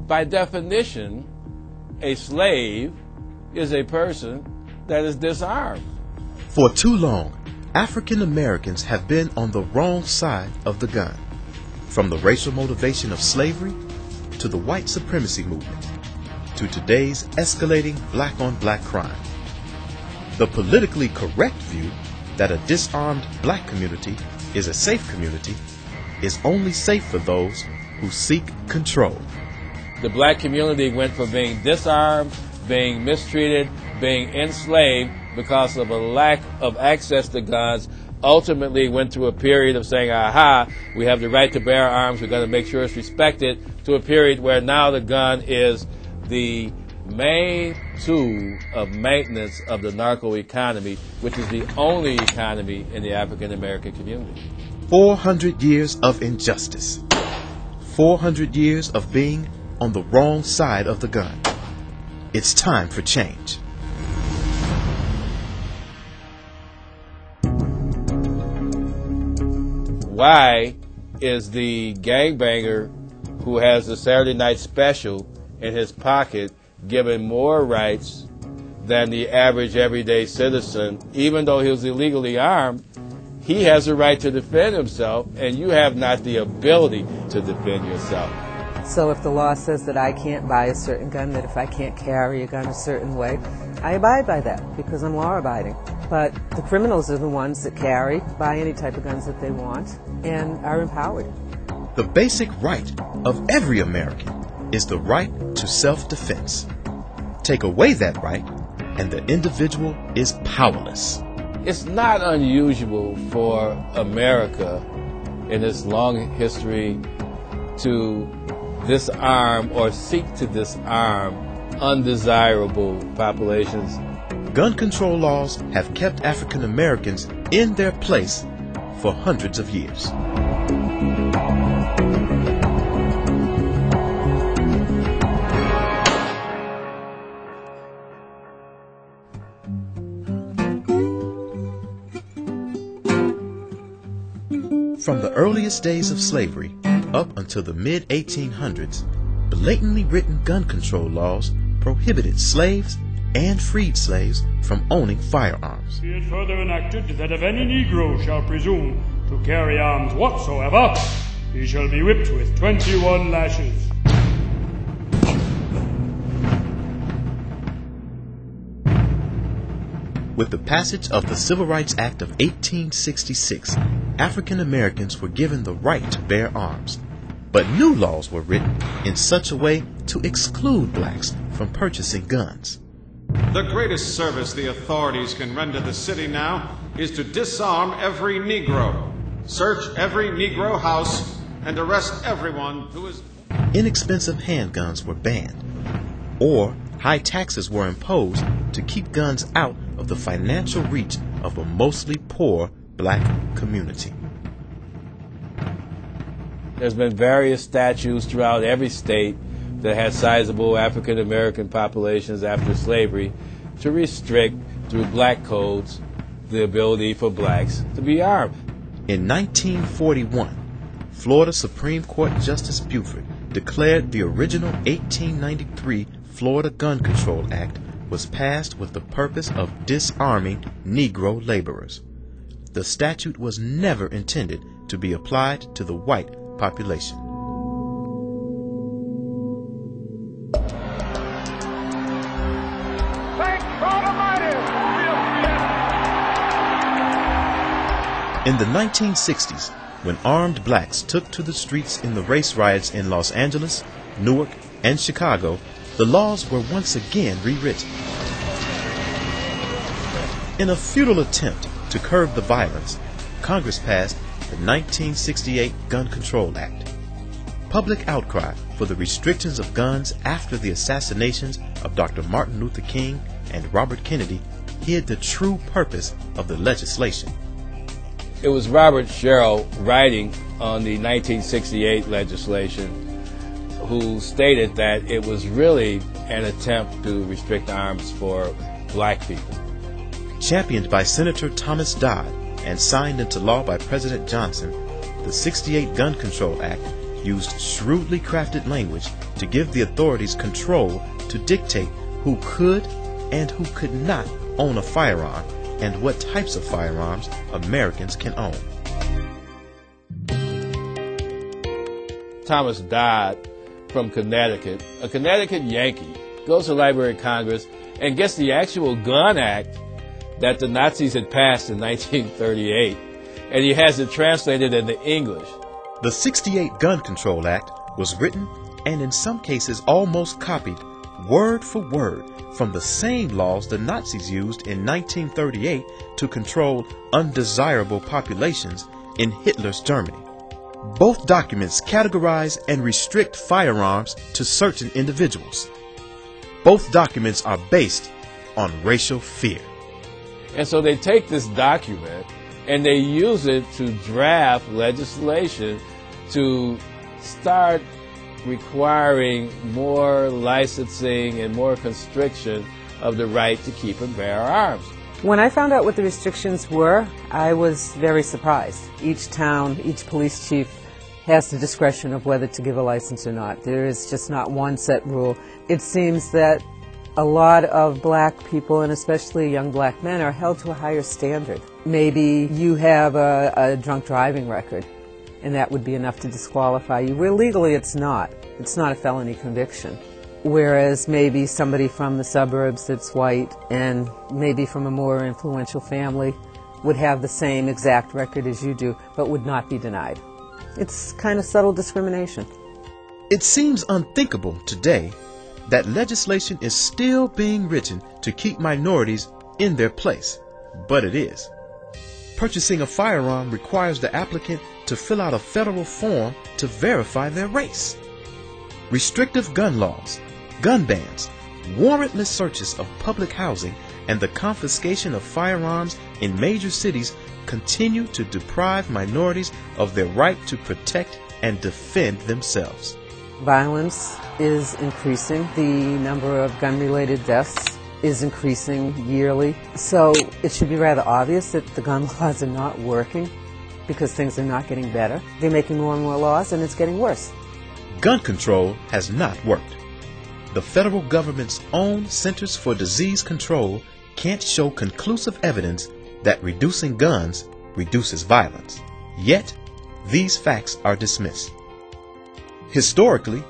By definition, a slave is a person that is disarmed. For too long, African Americans have been on the wrong side of the gun. From the racial motivation of slavery to the white supremacy movement to today's escalating black-on-black crime. The politically correct view that a disarmed black community is a safe community is only safe for those who seek control. The black community went from being disarmed, being mistreated, being enslaved because of a lack of access to guns, ultimately went through a period of saying, aha, we have the right to bear arms, we're going to make sure it's respected, to a period where now the gun is the main tool of maintenance of the narco economy, which is the only economy in the African American community. 400 years of injustice. 400 years of being on the wrong side of the gun. It's time for change. Why is the gangbanger who has the Saturday night special in his pocket given more rights than the average everyday citizen? Even though he was illegally armed, he has a right to defend himself, and you have not the ability to defend yourself. So if the law says that I can't buy a certain gun, that if I can't carry a gun a certain way, I abide by that because I'm law-abiding. But the criminals are the ones that carry, buy any type of guns that they want, and are empowered. The basic right of every American is the right to self-defense. Take away that right, and the individual is powerless. It's not unusual for America in its long history to disarm or seek to disarm undesirable populations. Gun control laws have kept African Americans in their place for hundreds of years. From the earliest days of slavery up until the mid-1800s, blatantly written gun control laws prohibited slaves and freed slaves from owning firearms. Be it further enacted that if any Negro shall presume to carry arms whatsoever, he shall be whipped with 21 lashes. With the passage of the Civil Rights Act of 1866, African Americans were given the right to bear arms. But new laws were written in such a way to exclude blacks from purchasing guns. The greatest service the authorities can render the city now is to disarm every Negro, search every Negro house, and arrest everyone who is... Inexpensive handguns were banned, or high taxes were imposed to keep guns out of the financial reach of a mostly poor black community. There's been various statutes throughout every state that had sizable African American populations after slavery to restrict, through black codes, the ability for blacks to be armed. In 1941, Florida Supreme Court Justice Buford declared the original 1893 Florida Gun Control Act was passed with the purpose of disarming Negro laborers. The statute was never intended to be applied to the white population. In the 1960s, when armed blacks took to the streets in the race riots in Los Angeles, Newark, and Chicago, the laws were once again rewritten. In a futile attempt to curb the violence, Congress passed the 1968 Gun Control Act. Public outcry for the restrictions of guns after the assassinations of Dr. Martin Luther King and Robert Kennedy hid the true purpose of the legislation. It was Robert Sherrill writing on the 1968 legislation who stated that it was really an attempt to restrict arms for black people. Championed by Senator Thomas Dodd and signed into law by President Johnson, the 68 Gun Control Act used shrewdly crafted language to give the authorities control to dictate who could and who could not own a firearm and what types of firearms Americans can own. Thomas Dodd from Connecticut, a Connecticut Yankee, goes to the Library of Congress and gets the actual gun act that the Nazis had passed in 1938, and he has it translated into English. The 68 Gun Control Act was written and in some cases almost copied word for word from the same laws the Nazis used in 1938 to control undesirable populations in Hitler's Germany. Both documents categorize and restrict firearms to certain individuals. Both documents are based on racial fear. And so they take this document and they use it to draft legislation to start requiring more licensing and more constriction of the right to keep and bear arms. When I found out what the restrictions were, I was very surprised. Each town, each police chief has the discretion of whether to give a license or not. There is just not one set rule. It seems that a lot of black people, and especially young black men, are held to a higher standard. Maybe you have a drunk driving record, and that would be enough to disqualify you, where legally it's not. It's not a felony conviction. Whereas maybe somebody from the suburbs that's white and maybe from a more influential family would have the same exact record as you do, but would not be denied. It's kind of subtle discrimination. It seems unthinkable today that legislation is still being written to keep minorities in their place, but it is. Purchasing a firearm requires the applicant to fill out a federal form to verify their race. Restrictive gun laws, gun bans, warrantless searches of public housing, and the confiscation of firearms in major cities continue to deprive minorities of their right to protect and defend themselves. Violence is increasing. The number of gun-related deaths is increasing yearly. So it should be rather obvious that the gun laws are not working because things are not getting better. They're making more and more laws, and it's getting worse. Gun control has not worked. The federal government's own Centers for Disease Control can't show conclusive evidence that reducing guns reduces violence. Yet, these facts are dismissed. Historically,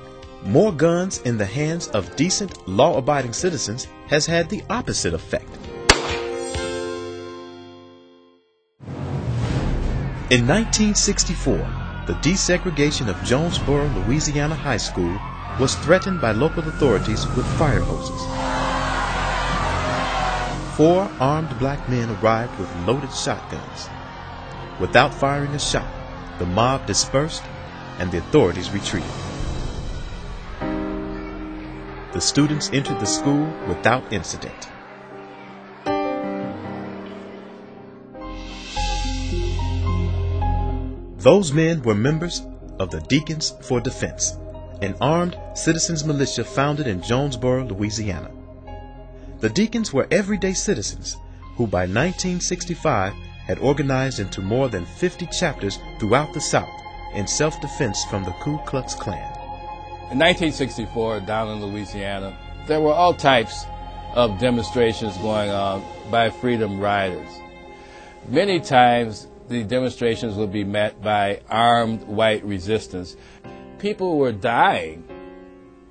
more guns in the hands of decent, law-abiding citizens has had the opposite effect. In 1964, the desegregation of Jonesboro, Louisiana High School was threatened by local authorities with fire hoses. 4 armed black men arrived with loaded shotguns. Without firing a shot, the mob dispersed and the authorities retreated. The students entered the school without incident. Those men were members of the Deacons for Defense, an armed citizens militia founded in Jonesboro, Louisiana. The Deacons were everyday citizens who by 1965 had organized into more than 50 chapters throughout the South in self-defense from the Ku Klux Klan. In 1964, down in Louisiana, there were all types of demonstrations going on by freedom riders. Many times, the demonstrations would be met by armed white resistance. People were dying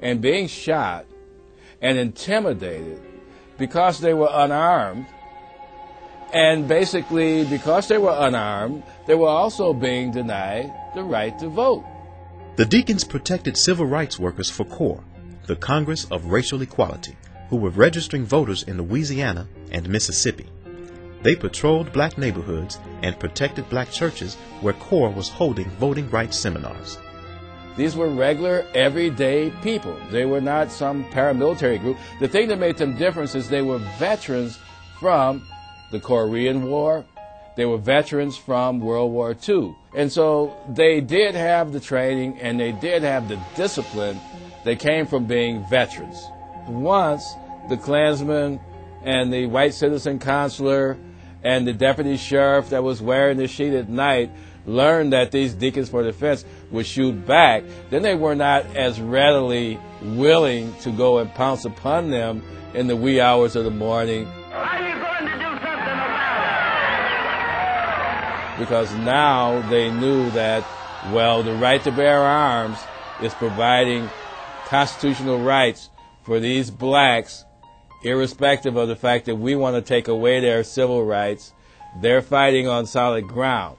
and being shot and intimidated because they were unarmed. And basically, because they were unarmed, they were also being denied the right to vote. The Deacons protected civil rights workers for CORE, the Congress of Racial Equality, who were registering voters in Louisiana and Mississippi. They patrolled black neighborhoods and protected black churches where CORE was holding voting rights seminars. These were regular, everyday people. They were not some paramilitary group. The thing that made them different is they were veterans from the Korean War. They were veterans from World War II. And so they did have the training and they did have the discipline that came from being veterans. Once the Klansman and the white citizen consular and the deputy sheriff that was wearing the sheet at night learned that these deacons for defense would shoot back, then they were not as readily willing to go and pounce upon them in the wee hours of the morning. Are you going to do something about Because now they knew that, well, the right to bear arms is providing constitutional rights for these blacks, irrespective of the fact that we want to take away their civil rights. They're fighting on solid ground.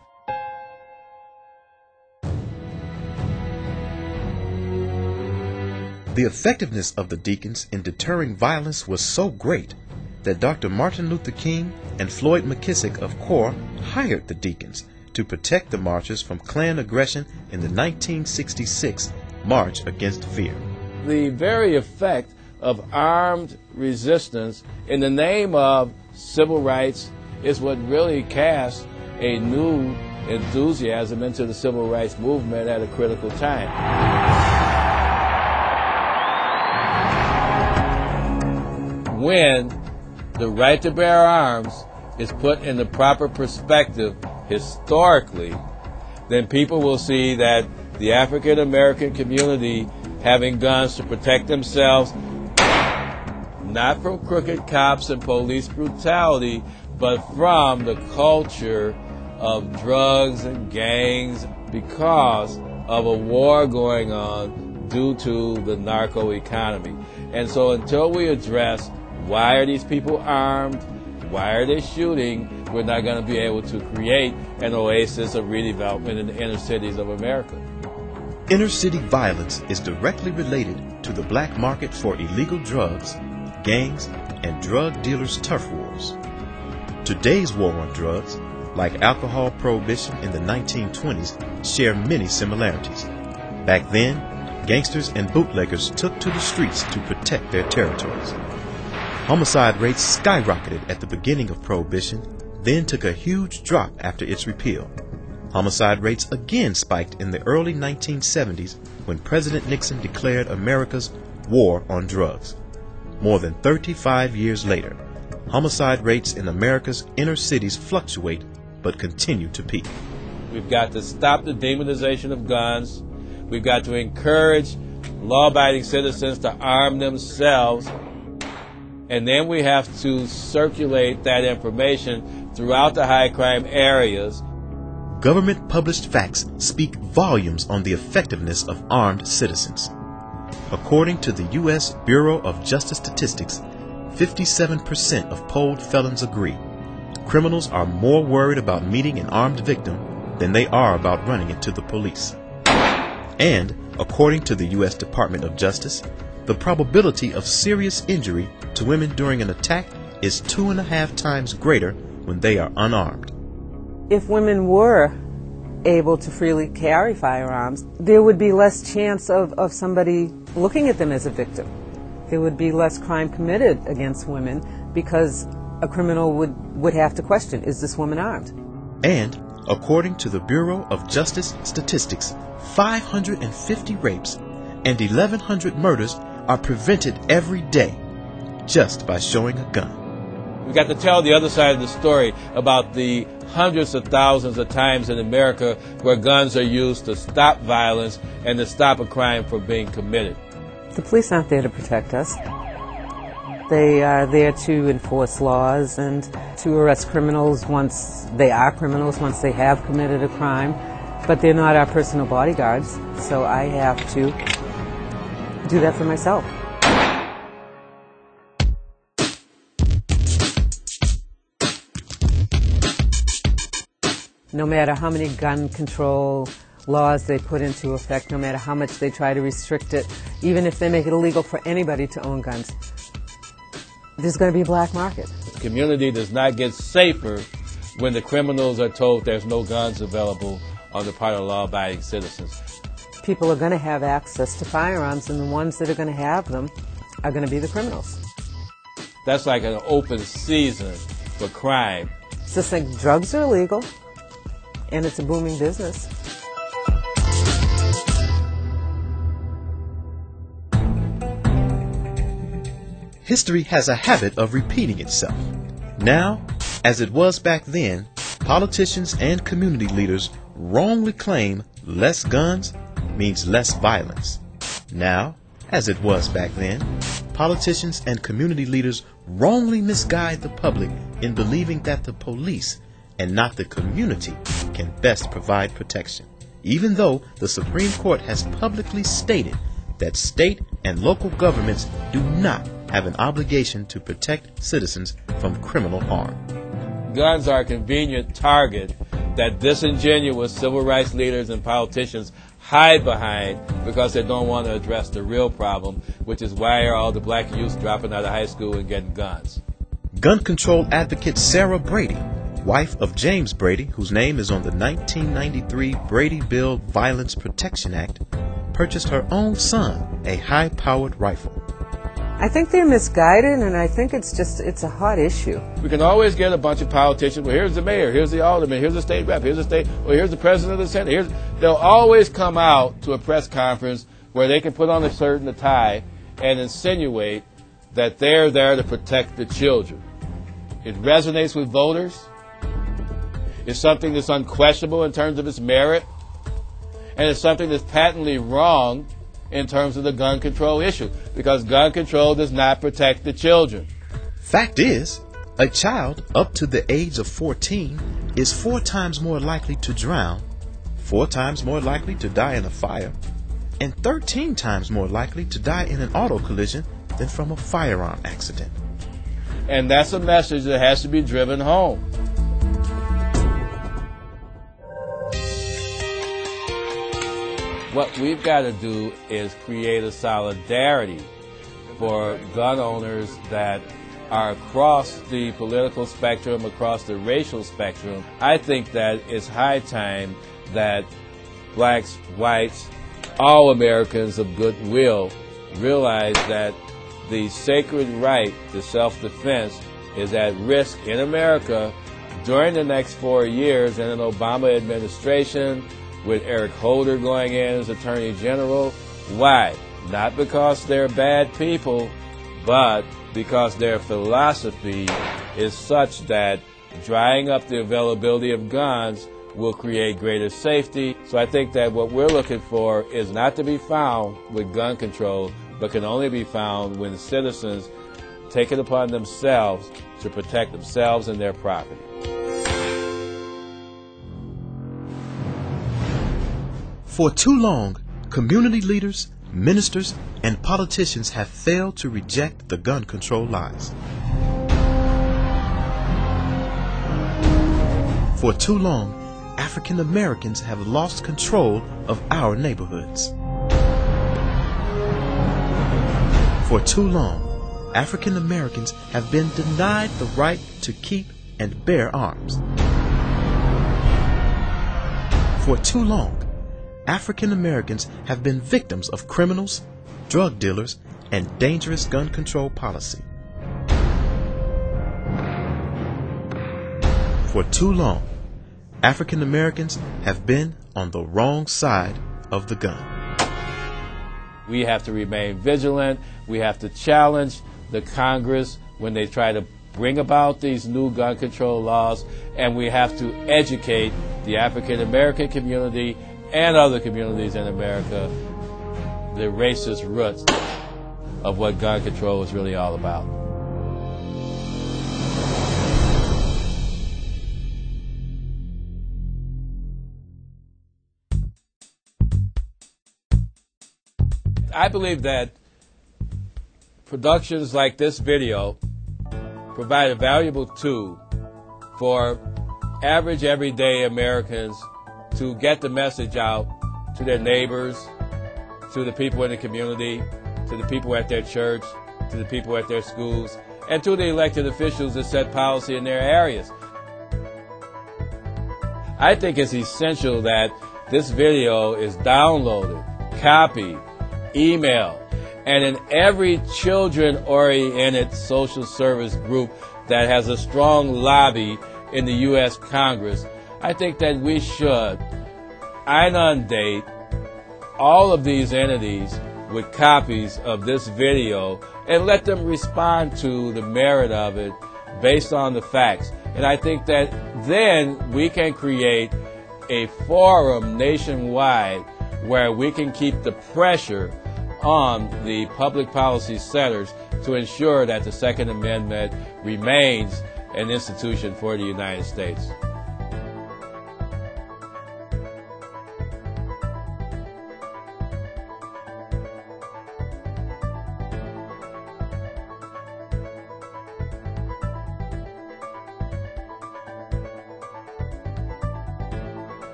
The effectiveness of the deacons in deterring violence was so great that Dr. Martin Luther King and Floyd McKissick of CORE hired the deacons to protect the marchers from Klan aggression in the 1966 March Against Fear. The very effect of armed resistance in the name of civil rights is what really cast a new enthusiasm into the civil rights movement at a critical time. When the right to bear arms is put in the proper perspective historically, then people will see that the African American community having guns to protect themselves, not from crooked cops and police brutality, but from the culture of drugs and gangs because of a war going on due to the narco economy. And so until we address why are these people armed, why are they shooting, we're not going to be able to create an oasis of redevelopment in the inner cities of America. Inner city violence is directly related to the black market for illegal drugs, gangs, and drug dealers' turf wars. Today's war on drugs, like alcohol prohibition in the 1920s, share many similarities. Back then, gangsters and bootleggers took to the streets to protect their territories. Homicide rates skyrocketed at the beginning of Prohibition, then took a huge drop after its repeal. Homicide rates again spiked in the early 1970s when President Nixon declared America's war on drugs. More than 35 years later, homicide rates in America's inner cities fluctuate but continue to peak. We've got to stop the demonization of guns. We've got to encourage law-abiding citizens to arm themselves. And then we have to circulate that information throughout the high crime areas. Government-published facts speak volumes on the effectiveness of armed citizens. According to the U.S. Bureau of Justice Statistics, 57% of polled felons agree criminals are more worried about meeting an armed victim than they are about running into the police. And, according to the U.S. Department of Justice, the probability of serious injury to women during an attack is 2.5 times greater when they are unarmed. If women were able to freely carry firearms, there would be less chance of somebody looking at them as a victim. There would be less crime committed against women because a criminal would have to question, is this woman armed? And, according to the Bureau of Justice Statistics, 550 rapes and 1,100 murders are prevented every day just by showing a gun. We've got to tell the other side of the story about the hundreds of thousands of times in America where guns are used to stop violence and to stop a crime from being committed. The police aren't there to protect us. They are there to enforce laws and to arrest criminals once they are criminals, once they have committed a crime. But they're not our personal bodyguards, so I have to do that for myself. No matter how many gun control laws they put into effect, no matter how much they try to restrict it, even if they make it illegal for anybody to own guns, there's going to be a black market. The community does not get safer when the criminals are told there's no guns available on the part of law-abiding citizens. People are going to have access to firearms, and the ones that are going to have them are going to be the criminals. That's like an open season for crime. It's just like drugs are illegal, and it's a booming business. History has a habit of repeating itself. Now, as it was back then, politicians and community leaders wrongly claim less guns means less violence. Now, as it was back then, politicians and community leaders wrongly misguide the public in believing that the police and not the community can best provide protection, even though the Supreme Court has publicly stated that state and local governments do not have an obligation to protect citizens from criminal harm. Guns are a convenient target that disingenuous civil rights leaders and politicians hide behind because they don't want to address the real problem, which is why are all the black youth dropping out of high school and getting guns. Gun control advocate Sarah Brady, wife of James Brady, whose name is on the 1993 Brady Bill Violence Protection Act, purchased her own son a high-powered rifle. I think they're misguided, and I think it's a hot issue. We can always get a bunch of politicians. Well, here's the mayor, here's the alderman, here's the state rep, here's the state, well, here's the president of the Senate. They'll always come out to a press conference where they can put on a shirt and a tie and insinuate that they're there to protect the children. It resonates with voters. It's something that's unquestionable in terms of its merit. And it's something that's patently wrong in terms of the gun control issue, because gun control does not protect the children. Fact is, a child up to the age of 14 is 4 times more likely to drown, 4 times more likely to die in a fire, and 13 times more likely to die in an auto collision than from a firearm accident. And that's a message that has to be driven home. What we've got to do is create a solidarity for gun owners that are across the political spectrum, across the racial spectrum. I think that it's high time that blacks, whites, all Americans of goodwill realize that the sacred right to self-defense is at risk in America during the next 4 years in an Obama administration, with Eric Holder going in as Attorney General. Why? Not because they're bad people, but because their philosophy is such that drying up the availability of guns will create greater safety. So I think that what we're looking for is not to be found with gun control, but can only be found when citizens take it upon themselves to protect themselves and their property. For too long, community leaders, ministers, and politicians have failed to reject the gun control lies. For too long, African Americans have lost control of our neighborhoods. For too long, African Americans have been denied the right to keep and bear arms. For too long, African Americans have been victims of criminals, drug dealers, and dangerous gun control policy. For too long, African Americans have been on the wrong side of the gun. We have to remain vigilant. We have to challenge the Congress when they try to bring about these new gun control laws, and we have to educate the African American community and other communities in America the racist roots of what gun control is really all about. I believe that productions like this video provide a valuable tool for average, everyday Americans to get the message out to their neighbors, to the people in the community, to the people at their church, to the people at their schools, and to the elected officials that set policy in their areas. I think it's essential that this video is downloaded, copied, emailed, and in every children-oriented social service group that has a strong lobby in the U.S. Congress, I think that we should inundate all of these entities with copies of this video and let them respond to the merit of it based on the facts. And I think that then we can create a forum nationwide where we can keep the pressure on the public policy setters to ensure that the Second Amendment remains an institution for the United States.